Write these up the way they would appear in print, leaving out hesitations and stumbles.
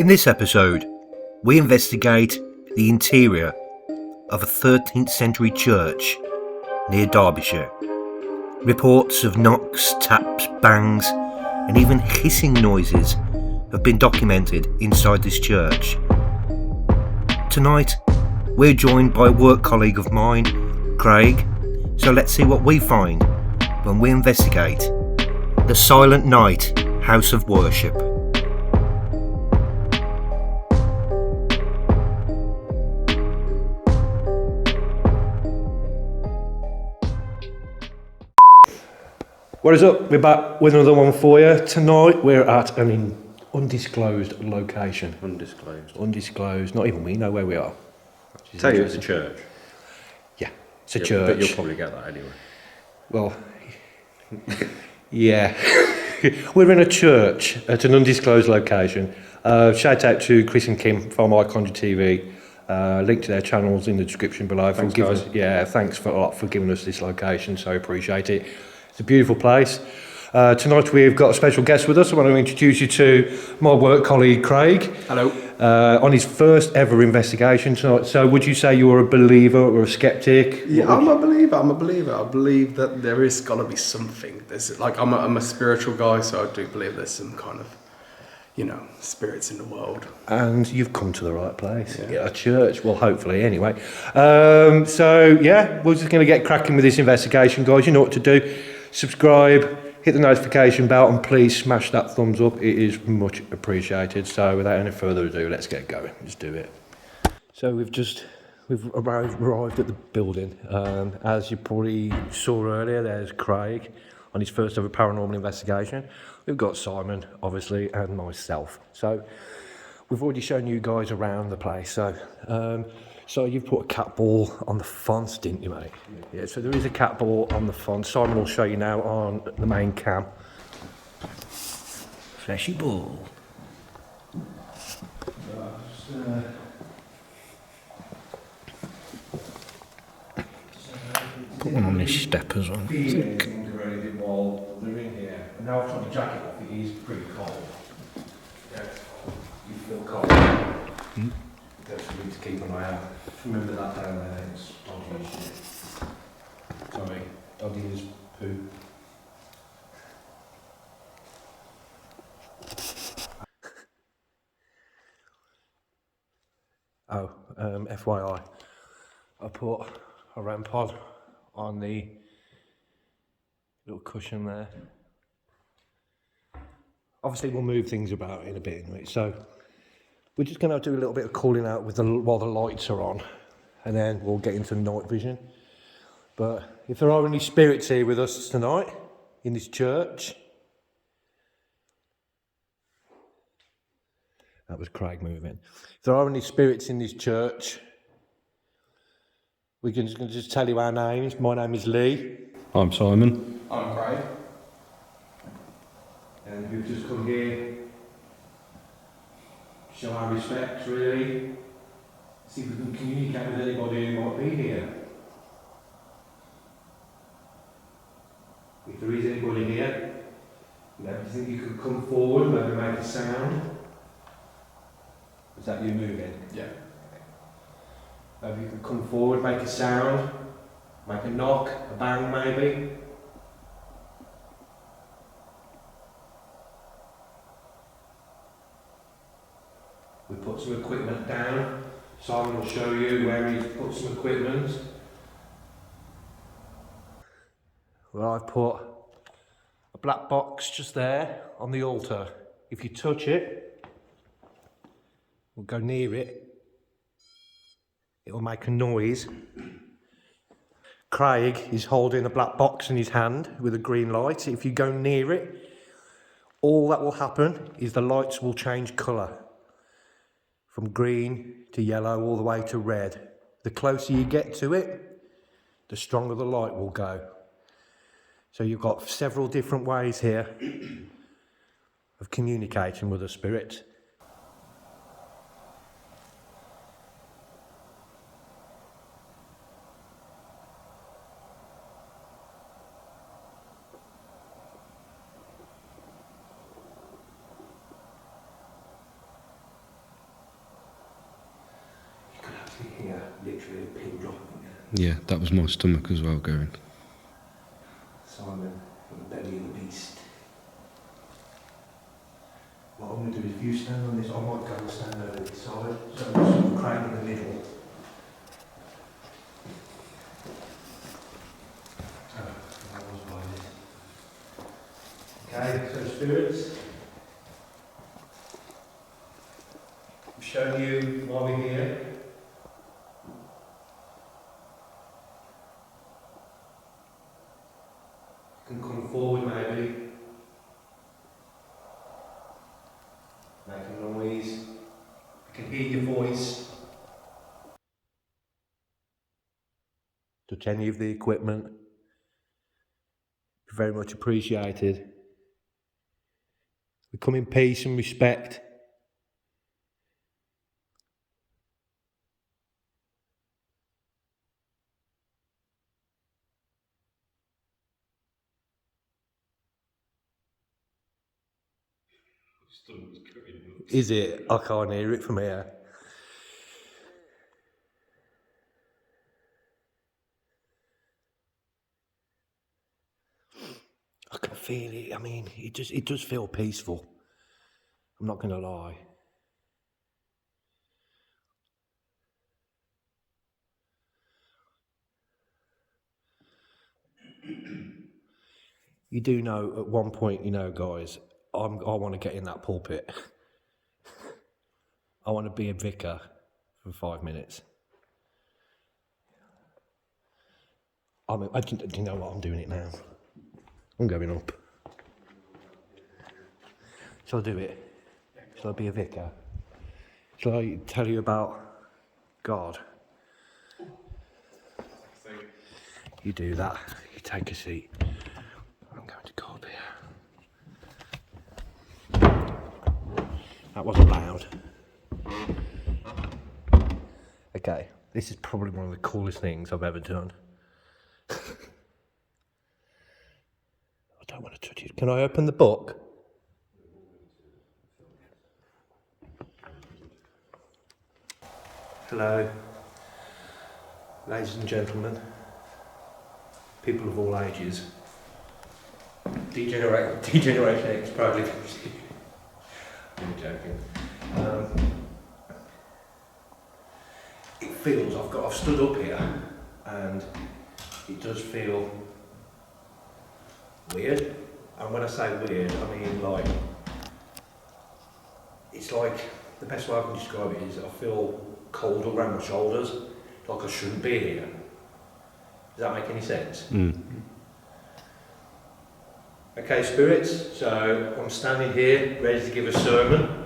In this episode, we investigate the interior of a 13th century church near Derbyshire. Reports of knocks, taps, bangs, and even hissing noises have been documented inside this church. Tonight, we're joined by a work colleague of mine, Craig, so let's see what we find when we investigate the Silent Night House of Worship. What is up? We're back with another one for you. Tonight we're at an undisclosed location. Undisclosed. Not even we know where we are. Tell you it's a church. Yeah, it's a church. But you'll probably get that anyway. Well, yeah. We're in a church at an undisclosed location. Shout out to Chris and Kim from iConjure TV. Link to their channels in the description below. Thanks, guys. Thanks a lot for giving us this location. So appreciate it. It's a beautiful place. Tonight we've got a special guest with us. I want to introduce you to my work colleague Craig. Hello. On his first ever investigation tonight. So would you say you're a believer or a skeptic? Yeah, I'm a believer. I believe that there is got to be something. I'm a spiritual guy, so I do believe there's some kind of, spirits in the world. And you've come to the right place. Yeah. A church. Well, hopefully, anyway. We're just going to get cracking with this investigation, guys. You know what to do. Subscribe, hit the notification bell, and please smash that thumbs up. It is much appreciated. So without any further ado, let's get going. Let's do it. So we've arrived at the building. As you probably saw earlier, there's Craig on his first ever paranormal investigation. We've got Simon, obviously, and myself. So we've already shown you guys around the place. So you've put a cat ball on the font, didn't you, mate? Yeah, so there is a cat ball on the font. Simon will show you now on the main cam. Fleshy ball. Put one on this step as well. While they're in here. And now I've got the jacket off, it is pretty cold. Yeah, you feel cold. There's something to keep an eye out. Remember that down there, it's dodgy as shit. Sorry, doggy is poo. FYI, I put a REM pod on the little cushion there. Obviously we'll move things about in a bit anyway, so we're just going to do a little bit of cooling out while the lights are on, and then we'll get into night vision. But if there are any spirits here with us tonight in this church, that was Craig moving. If there are any spirits in this church, we can just tell you our names. My name is Lee. I'm Simon. I'm Craig. And we've just come here, show our respects really, see if we can communicate with anybody who might be here. If there is anybody here, do you think you could come forward, maybe make a sound? Is that you moving? Yeah. Maybe you could come forward, make a sound, make a knock, a bang maybe. We put some equipment down. Simon will show you where he's put some equipment. Well, I've put a black box just there on the altar. If you touch it, we'll go near it, it will make a noise. Craig is holding a black box in his hand with a green light. If you go near it, all that will happen is the lights will change colour. From green to yellow all the way to red. The closer you get to it, the stronger the light will go. So you've got several different ways here of communicating with a spirit. literally a pin drop. Yeah, that was my stomach as well going. Simon, from the belly of the beast. What I'm going to do is, if you stand on this, I might go and stand over this side, so I'm sort of crane in the middle. Okay, so spirits, I've shown you why we're here. You can come forward maybe, make a noise, I can hear your voice. Touch any of the equipment, very much appreciated. We come in peace and respect. Is it? I can't hear it from here. I can feel it. I mean, it does feel peaceful. I'm not going to lie. You do know at one point, you know, guys, I want to get in that pulpit. I want to be a vicar for 5 minutes. Do you know what? I'm doing it now. I'm going up. Shall I do it? Shall I be a vicar? Shall I tell you about God? You do that. You take a seat. I'm going to go up here. That wasn't loud. Okay, this is probably one of the coolest things I've ever done. I don't want to touch it. Can I open the book? Hello, ladies and gentlemen, people of all ages. Degeneration X proudly. I'm joking. It feels, I've stood up here and it does feel weird. And when I say weird, I mean like, it's like, the best way I can describe it is I feel cold around my shoulders, like I shouldn't be here. Does that make any sense? Okay, spirits, so I'm standing here ready to give a sermon.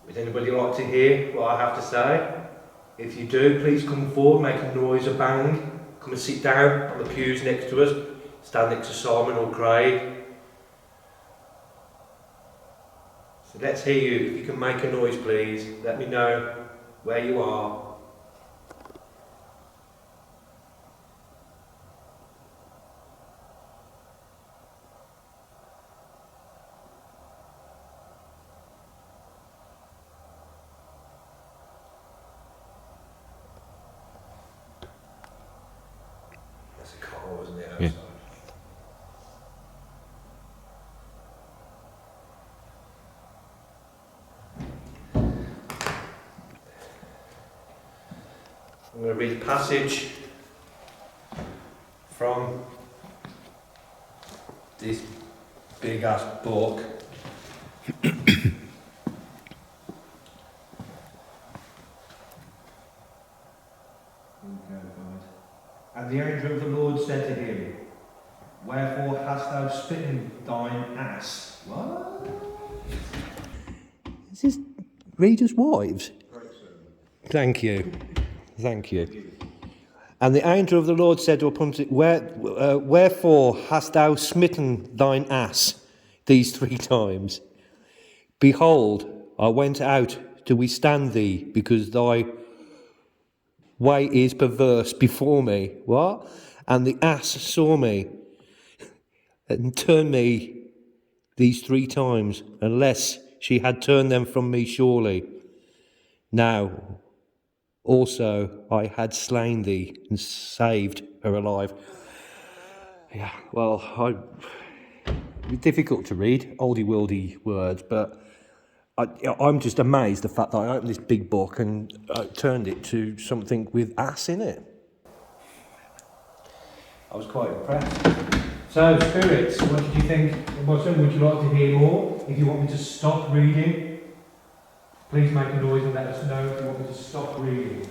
Would anybody like to hear what I have to say? If you do, please come forward, make a noise, a bang. Come and sit down on the pews next to us. Stand next to Simon or Craig. So let's hear you. If you can make a noise, please. Let me know where you are. That's a car, wasn't it? Outside? Yeah. I'm going to read a passage from this big ass book. And the angel of the Lord said to him, "Wherefore hast thou smitten thine ass?" What? Is this readers' wives? Thank you. Thank you. And the angel of the Lord said unto him, "Wherefore hast thou smitten thine ass these 3 times? Behold, I went out to withstand thee, because thy way is perverse before me." What? "And the ass saw me, and turned me these 3 times, unless she had turned them from me surely. Now, also, I had slain thee and saved her alive. Yeah, well, it's difficult to read, oldie-worldy words, but I'm just amazed the fact that I opened this big book and turned it to something with ass in it. I was quite impressed. So, spirits, what did you think? Watson, would you like to hear more? If you want me to stop reading, please make a noise and let us know if you want me to stop reading.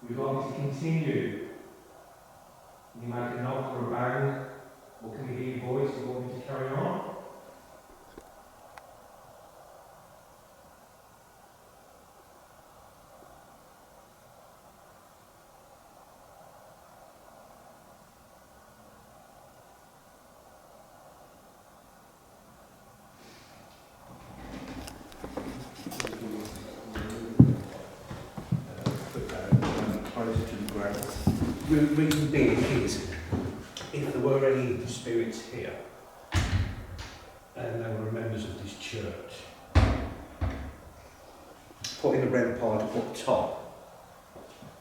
Would you like me to continue? Can you make a knock or a bang? Or can you hear your voice? Do you want me to carry on? Closer to the ground. Reason being is, if there were any spirits here, and they were members of this church, putting the REM pod up top,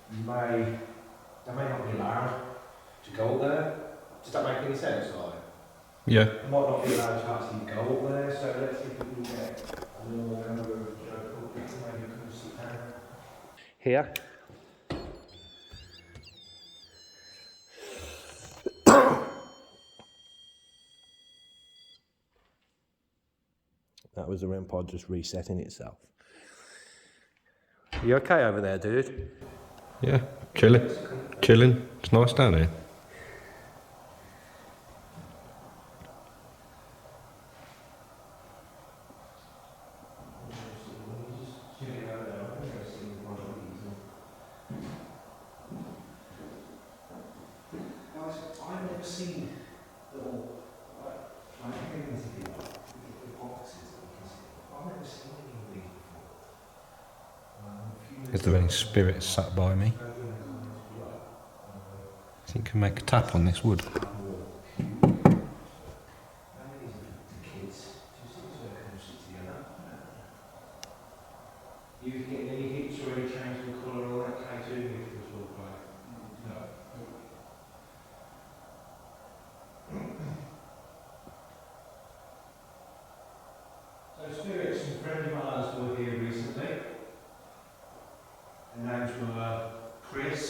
they may not be allowed to go there. Does that make any sense? Like, Yeah. they might not be allowed to actually go there, so let's see if we can get a little member of the church up, maybe come sit down. Here. That was the REM pod just resetting itself. You okay over there, dude? Yeah. Chilling. It's nice down here. Guys, I've never seen little like things if you like, the boxes that we can see. I've never seen any of these before. Is there any spirits sat by me? I think I can make a tap on this wood. You getting any hits or any change in colour or that K2 if it was all right? No. So spirits and friends of ours were here recently. Their names were Chris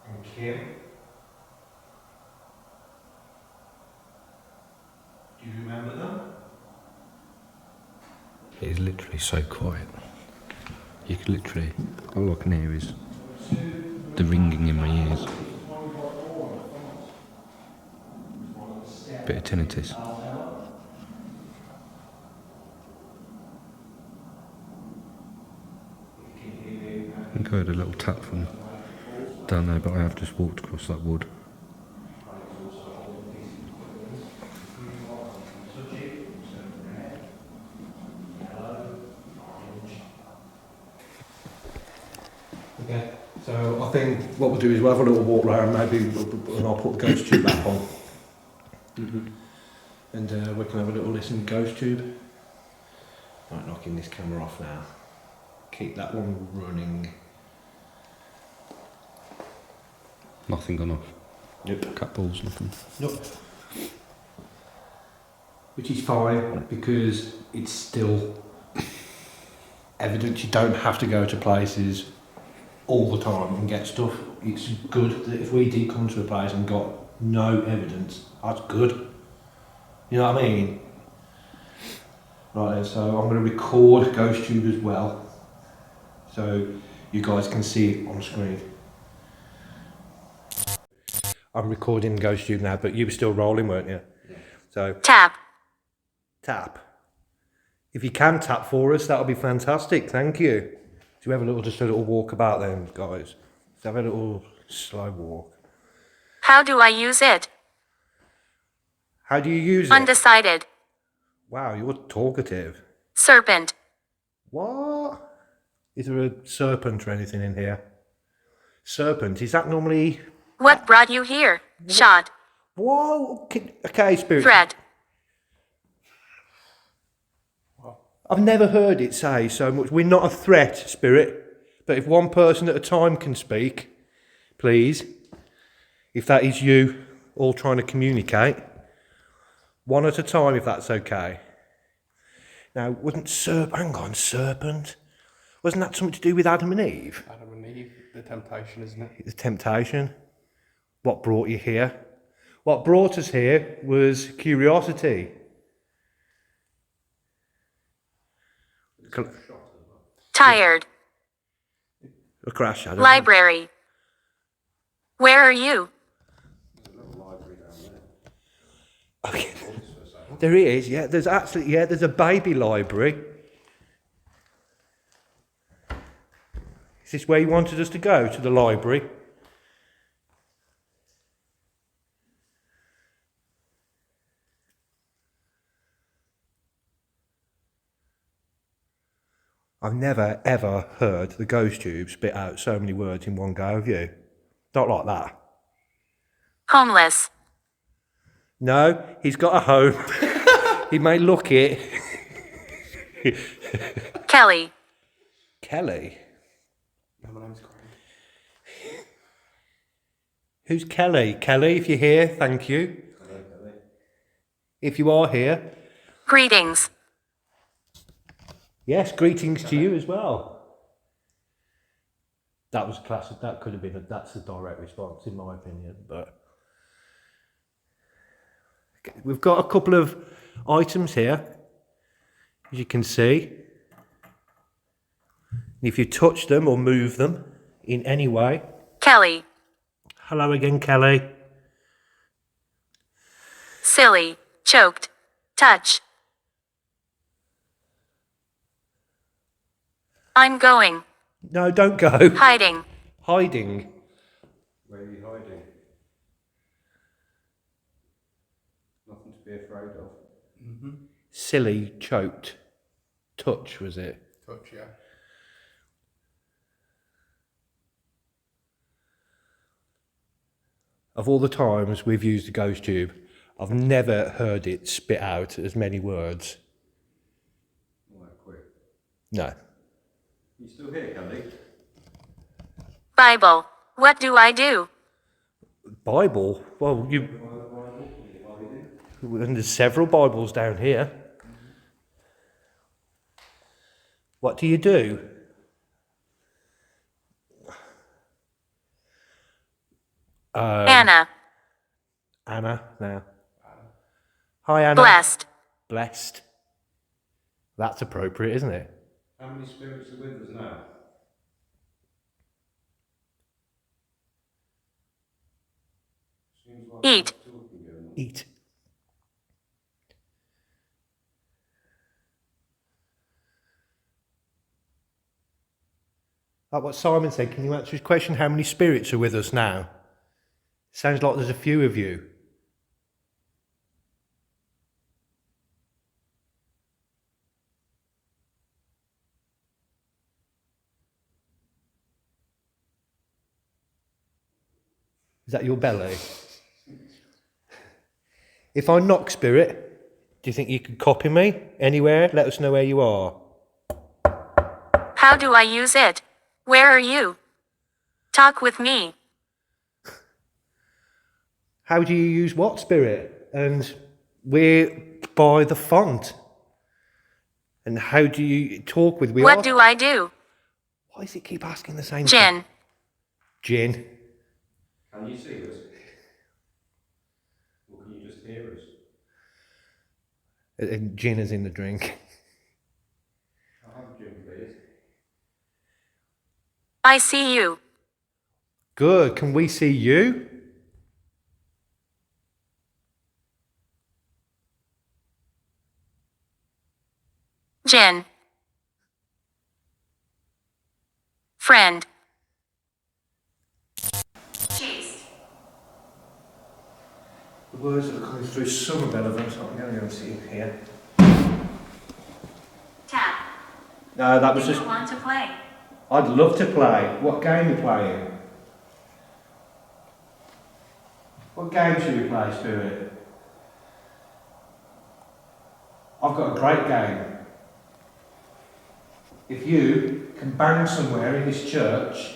and Kim. Do you remember them? It is literally so quiet. You could literally, all I can hear is the ringing in my ears. Bit of tinnitus. I think I heard a little tap from down there, but I have just walked across that wood. Okay, so I think what we'll do is we'll have a little walk around, maybe, and I'll put the ghost tube back on. And we can have a little listen to ghost tube. Right, knocking this camera off now. Keep that one running. Nothing gone off. Yep. Cat balls, nothing. Nope. Which is fine, because it's still evidence you don't have to go to places all the time and get stuff. It's good that if we did come to a place and got no evidence, that's good. You know what I mean? Right then, so I'm going to record GhostTube as well, so you guys can see it on screen. I'm recording GhostTube now, but you were still rolling, weren't you? Yeah. So Tap. Tap. If you can tap for us, that'll be fantastic. Thank you. Do you have just a little walk about then, guys? Let's have a little slow walk. How do I use it? How do you use it? Undecided. Wow, you're talkative. Serpent. What? Is there a serpent or anything in here? Serpent, is that normally... What brought you here? Shot. Whoa, okay, Spirit. Threat. I've never heard it say so much. We're not a threat, Spirit. But if one person at a time can speak, please, if that is you all trying to communicate, one at a time, if that's okay. Now, wasn't serpent? Wasn't that something to do with Adam and Eve? Adam and Eve, the temptation, isn't it? The temptation. What brought you here? What brought us here was curiosity. Tired. A crash, Adam. Library. Where are you? Okay. There is, yeah. There's a baby library. Is this where you wanted us to go, to the library? I've never, ever heard the ghost tube spit out so many words in one go, have you? Not like that. Homeless. No, he's got a home. He may look it. Kelly. Kelly? No, my name's Craig. Who's Kelly? Kelly, if you're here, thank you. Hello, Kelly. If you are here, Greetings. yes, greetings to you as well. That was classic. That could have been that's a direct response, in my opinion. But we've got a couple of items here, as you can see. If you touch them or move them in any way. Kelly. Hello again, Kelly. Silly. Choked. Touch. I'm going. No, don't go. Hiding. Hiding. Where are you hiding? Nothing to be afraid of. Silly, choked. Touch, was it? Touch, yeah. Of all the times we've used the ghost tube, I've never heard it spit out as many words. All that quick. No. You still here, Kelly? Bible. What do I do? Bible? Well, and there's several Bibles down here. What do you do? Anna. Anna, now. Hi, Anna. Blessed. Blessed. That's appropriate, isn't it? How many spirits are with us now? Seems like Eat. talking going on. Eat. Like what Simon said, can you answer his question? How many spirits are with us now? Sounds like there's a few of you. Is that your belly? If I knock, Spirit, do you think you could copy me anywhere? Let us know where you are. How do I use it? Where are you? Talk with me. How do you use what, Spirit? And we're by the font. And how do you talk with? What do I do? Why does it keep asking the same thing? Gin. Gin. Can you see us? Or can you just hear us? And gin is in the drink. I'll have a gin, please. I see you. Good. Can we see you? Gin. Friend. Cheese. The words that are coming through some relevance. I'm going to go and see it here. Tap. No, that Do was you just. want to play? I'd love to play. What game are you playing? What game should we play, Spirit? I've got a great game. If you can bang somewhere in this church,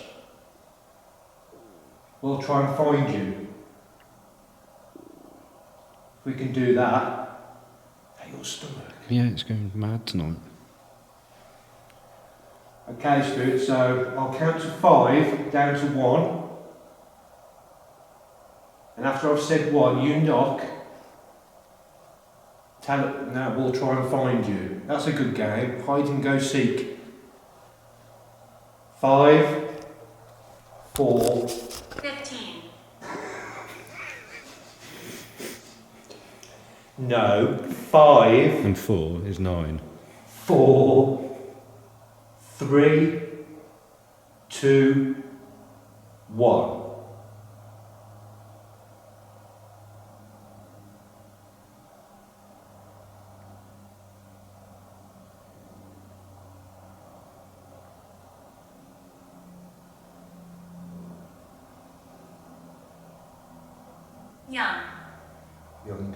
we'll try and find you. If we can do that, hey, your stomach. Yeah, it's going mad tonight. Okay, Spirit, so I'll count to 5, down to 1. And after I've said 1, you knock. Now we'll try and find you. That's a good game. Hide and go seek. 5, 4. 15. No. 5, And 4 is 9. 4, 3, 2, 1. Young. Young.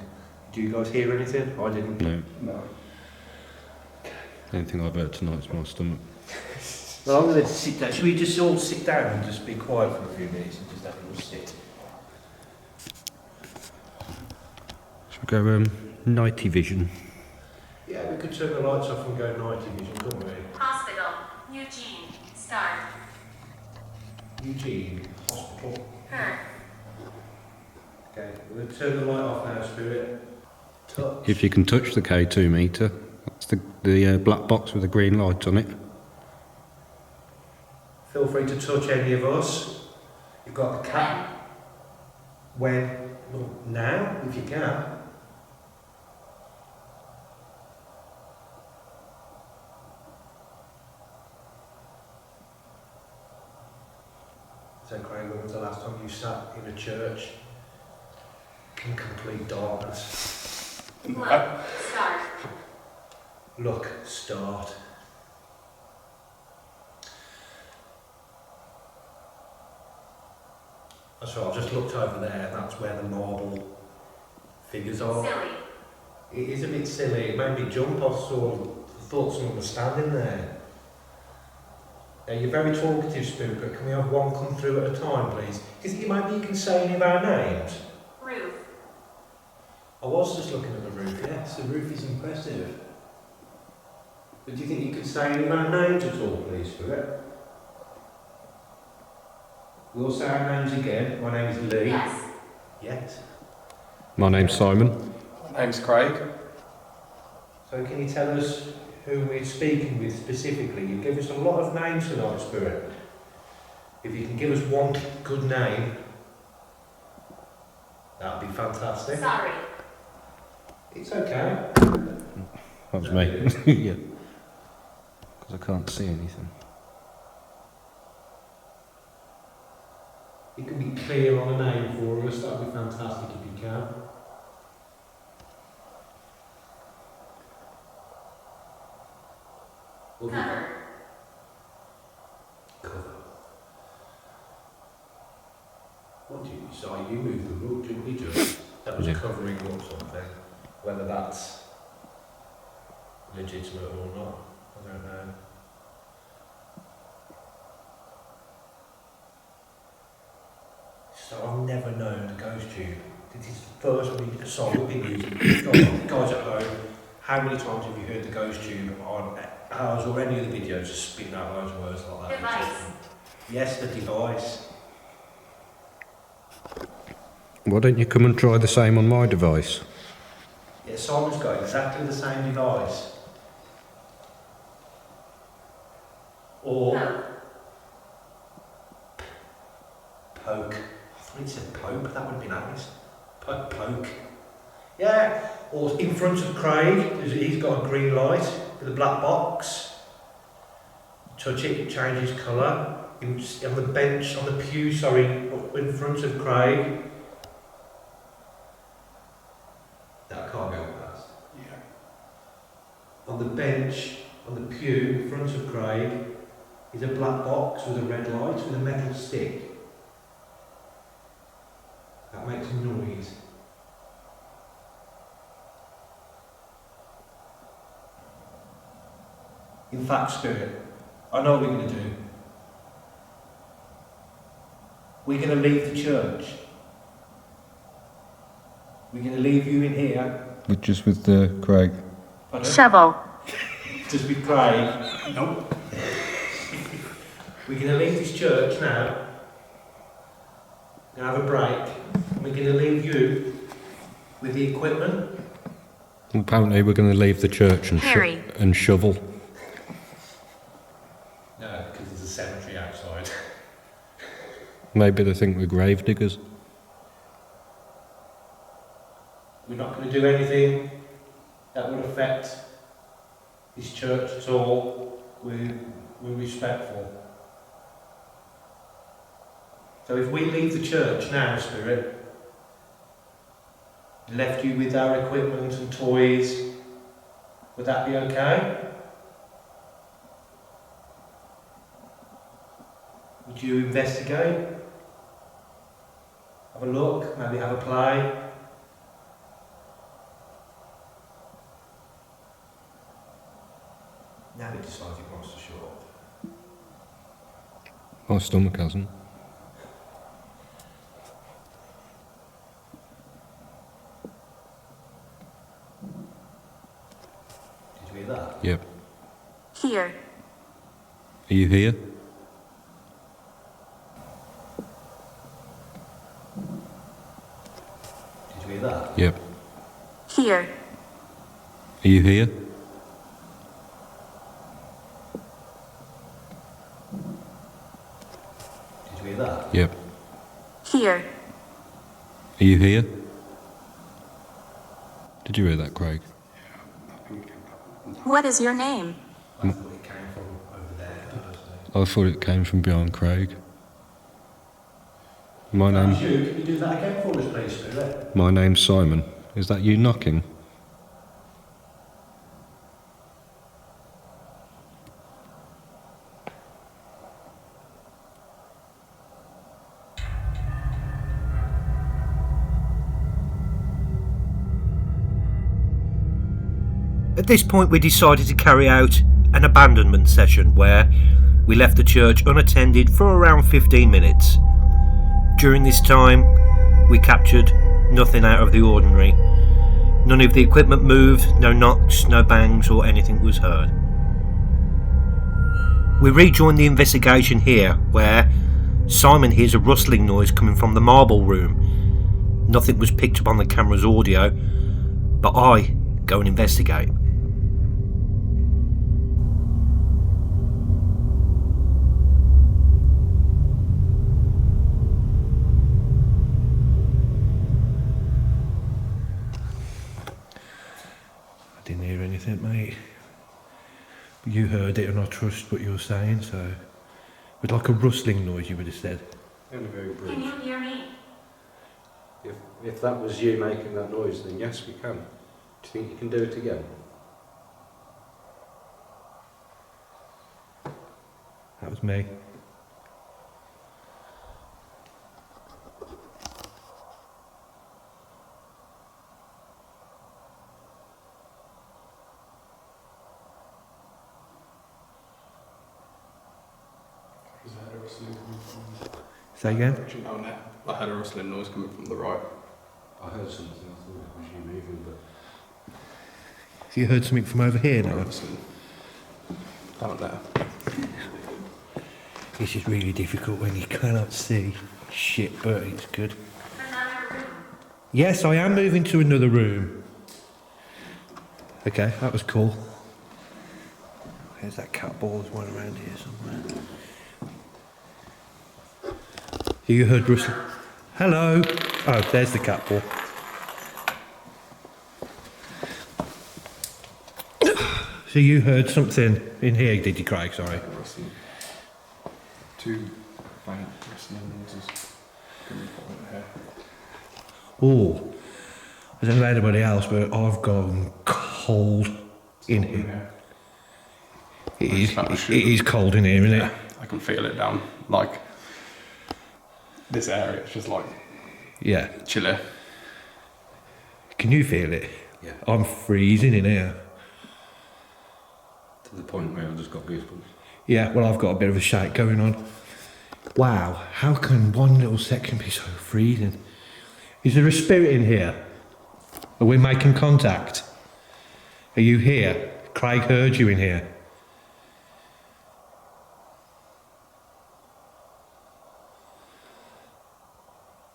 Do you guys hear anything? I didn't. No. No. The only thing I've heard tonight is my stomach. Well, I'm going to sit down. Should we just all sit down and just be quiet for a few minutes and just have a little sit? Should we go nighty vision? Yeah, we could turn the lights off and go nighty vision, couldn't we? Hospital. Eugene. Start. Eugene, hospital. Her. Okay, we're going to turn the light off now, Spirit. Touch. If you can touch the K2 meter, that's the black box with the green light on it. Feel free to touch any of us. You've got the cat. When? Well, now, if you can. So, Craig, when was the last time you sat in a church in complete darkness? Look. Start. Look, start. So I've just looked over there, and that's where the marble figures are. Silly. It is a bit silly. It made me jump. I thought someone was standing there. You're very talkative, Spook, but can we have one come through at a time, please? Because maybe you can say any of our names. Roof. I was just looking at the roof. Yes, the roof is impressive. But do you think you could say any of our names at all, please, Spook? We'll say our names again. My name is Lee. Yes. Yes. My name's Simon. My name's Craig. So can you tell us who we're speaking with specifically? You give us a lot of names tonight, Spirit. If you can give us one good name, that'd be fantastic. Sorry. It's okay. That was me. Yeah. Because I can't see anything. You can be clear on a name for us, that'd be fantastic if you can. Cover. Cover. What do you say? You moved the rug, didn't you, just? That was Yeah. covering up something. Whether that's legitimate or not, I don't know. So I've never known a ghost tube. This is the first song we've been using. Guys at home, how many times have you heard the ghost tube on ours or any of the videos just spitting out loads of words like that? Device. Yes, the device. Why don't you come and try the same on my device? Yeah, Simon's got exactly the same device. Or Poke. poke. I thought it said poke, that would be nice. Poke. Yeah, or in front of Craig, he's got a green light with a black box. Touch it, it changes colour. On the bench, on the pew, in front of Craig. That can't go past. Yeah. On the bench, on the pew, in front of Craig, is a black box with a red light with a metal stick. That makes a noise. In fact, Spirit, I know what we're going to do. We're going to leave the church. We're going to leave you in here. Just with Craig. Pardon? Shovel. Just with Craig. Nope. We're going to leave this church now. We're going to have a break. And we're going to leave you with the equipment. Apparently we're going to leave the church and, Harry. and shovel. No, because there's a cemetery outside. Maybe they think we're grave diggers. We're not going to do anything that would affect this church at all. We're respectful. So if we leave the church now, Spirit, left you with our equipment and toys, would that be okay? Would you investigate? Have a look, maybe have a play? Now he decides he wants to show up. My stomach hasn't. Did you hear that? Yep. Here. Are you here? Did you hear that? Yep. Here. Are you here? Did you hear that? Yep. Here. Are you here? Did you hear that, Craig? What is your name? I thought it came from over there. I thought it came from behind Craig. My That's name. you. Can you do that again for us, please, Spirit? My name's Simon. Is that you knocking? At this point, we decided to carry out an abandonment session where we left the church unattended for around 15 minutes. During this time, we captured nothing out of the ordinary. None of the equipment moved, no knocks, no bangs or anything was heard. We rejoined the investigation here where Simon hears a rustling noise coming from the marble room. Nothing was picked up on the camera's audio, but I go and investigate. I didn't hear anything, mate. But you heard it and I trust what you were saying, so... With like a rustling noise, you would have said. Only very brief. Can you hear me? If that was you making that noise, then yes, we can. Do you think you can do it again? That was me. Is that a rustling coming from? Say again? Actually, no, no. I had a rustling noise coming from the right. I heard something, I thought it was you moving, but... So you heard something from over here No now? rustling. Down there. This is really difficult when you cannot see shit, but it's good. Yes, I am moving to another room. Okay, that was cool. There's that cat ball, there's one around here somewhere. You heard rustling? Hello? Oh, there's the cat ball. So you heard something in here, did you, Craig? Sorry. Rustling. Two faint rustling noises coming from here. Oh, I don't know about anybody else, but I've gone cold in here. It is cold in here, isn't it? I can feel it down, like, this area. It's just like Yeah. chilly. Can you feel it? Yeah. I'm freezing in here. The To the point where I just got goosebumps. Yeah, well, I've got a bit of a shake going on. Wow, how can one little section be so freezing? Is there a spirit in here? Are we making contact? Are you here? Craig heard you in here.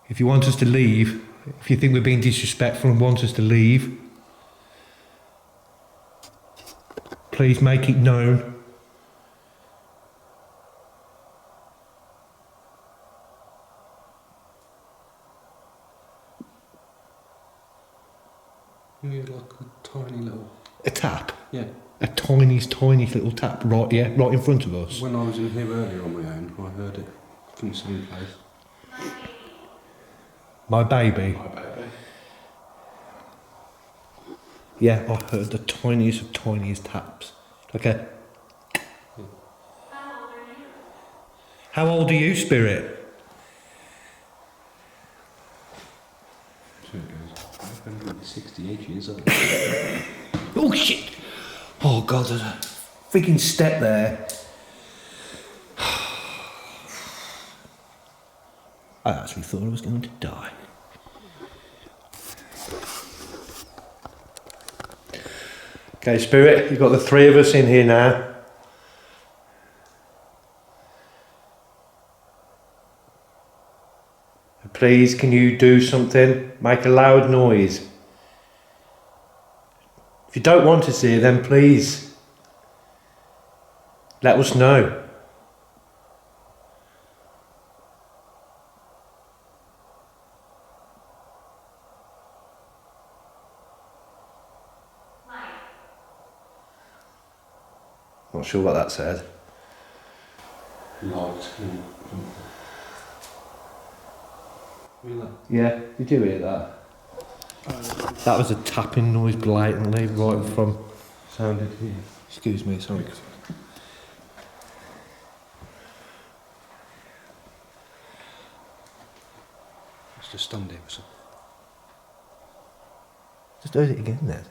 If you want us to leave, if you think we're being disrespectful and want us to leave, please make it known. You hear like a tiny little... A tap? Yeah. A tiny little tap right in front of us. When I was in here earlier on my own, I heard it from some place. My baby? My baby. Yeah, I heard the tiniest of tiniest taps. Like a... How old are you, Spirit? So it goes 568 years old. Oh shit! Oh god, there's a freaking step there. I actually thought I was going to die. Okay, Spirit, you've got the three of us in here now. Please, can you do something? Make a loud noise. If you don't want us here, then please let us know. Not sure what that said. Light. Yeah, did you hear that? That was a tapping noise blatantly right from... Sounded here. Excuse me, sorry. It's just stunned here. So. Just do it again then.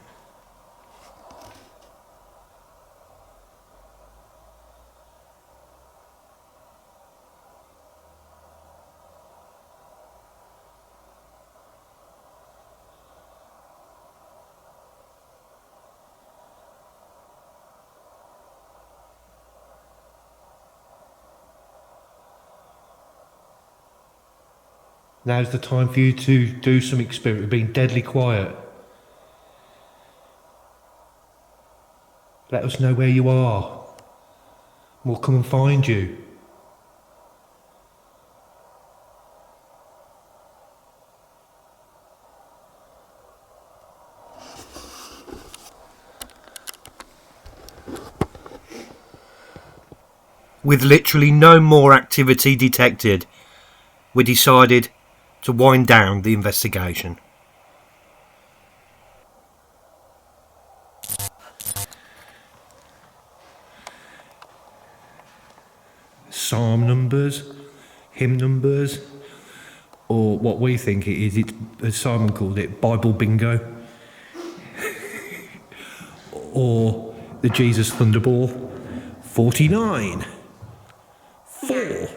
Now's the time for you to do something, Spirit. We're being deadly quiet. Let us know where you are. We'll come and find you. With literally no more activity detected, we decided to wind down the investigation. Psalm numbers, hymn numbers, or what we think it is, it's, as Simon called it, Bible bingo. Or the Jesus Thunderball, 49. 4.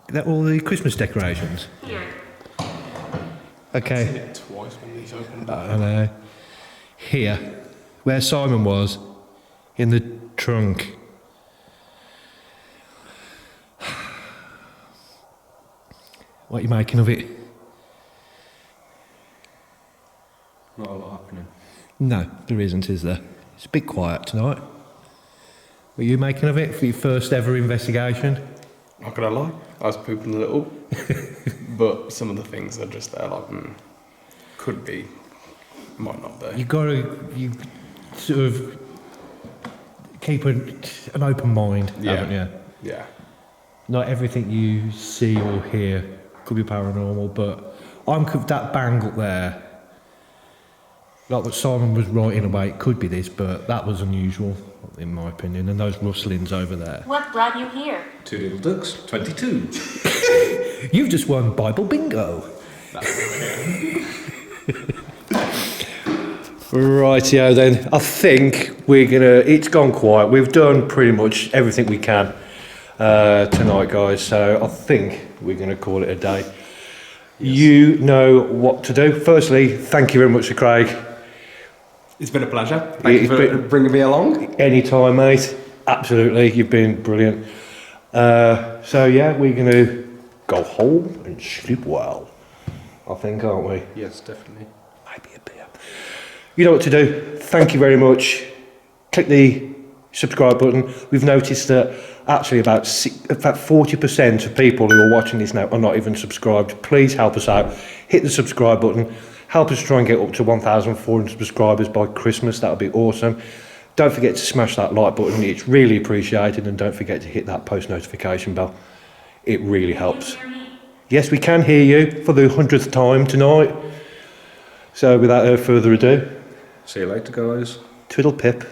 That all the Christmas decorations? Here. Okay. Seen it twice when these opened up. I know. Here, where Simon was, in the trunk. What are you making of it? Not a lot happening. No, there isn't, is there? It's a bit quiet tonight. What are you making of it for your first ever investigation? Not gonna lie, I was pooping a little, but some of the things are just there, like, could be, might not be. You sort of keep an open mind, haven't you? Yeah. Not everything you see or hear could be paranormal, but that bang up there, like what Simon was writing about, it could be this, but that was unusual, in my opinion, and those rustlings over there. What brought you here? 2 little ducks, 22. You've just won Bible bingo. Rightio then, I think It's gone quiet. We've done pretty much everything we can tonight, guys. So I think we're gonna call it a day. Yes. You know what to do. Firstly, thank you very much to Craig. It's been a pleasure. Thank you for bringing me along. Anytime, mate. Absolutely, you've been brilliant. So yeah, we're gonna go home and sleep well. I think, aren't we? Yes, definitely. Maybe a beer. You know what to do. Thank you very much. Click the subscribe button. We've noticed that actually about 40% of people who are watching this now are not even subscribed. Please help us out. Hit the subscribe button. Help us try and get up to 1,400 subscribers by Christmas. That would be awesome. Don't forget to smash that like button. It's really appreciated. And don't forget to hit that post notification bell. It really helps. Yes, we can hear you for the 100th time tonight. So without further ado, See you later, guys. twiddle pip.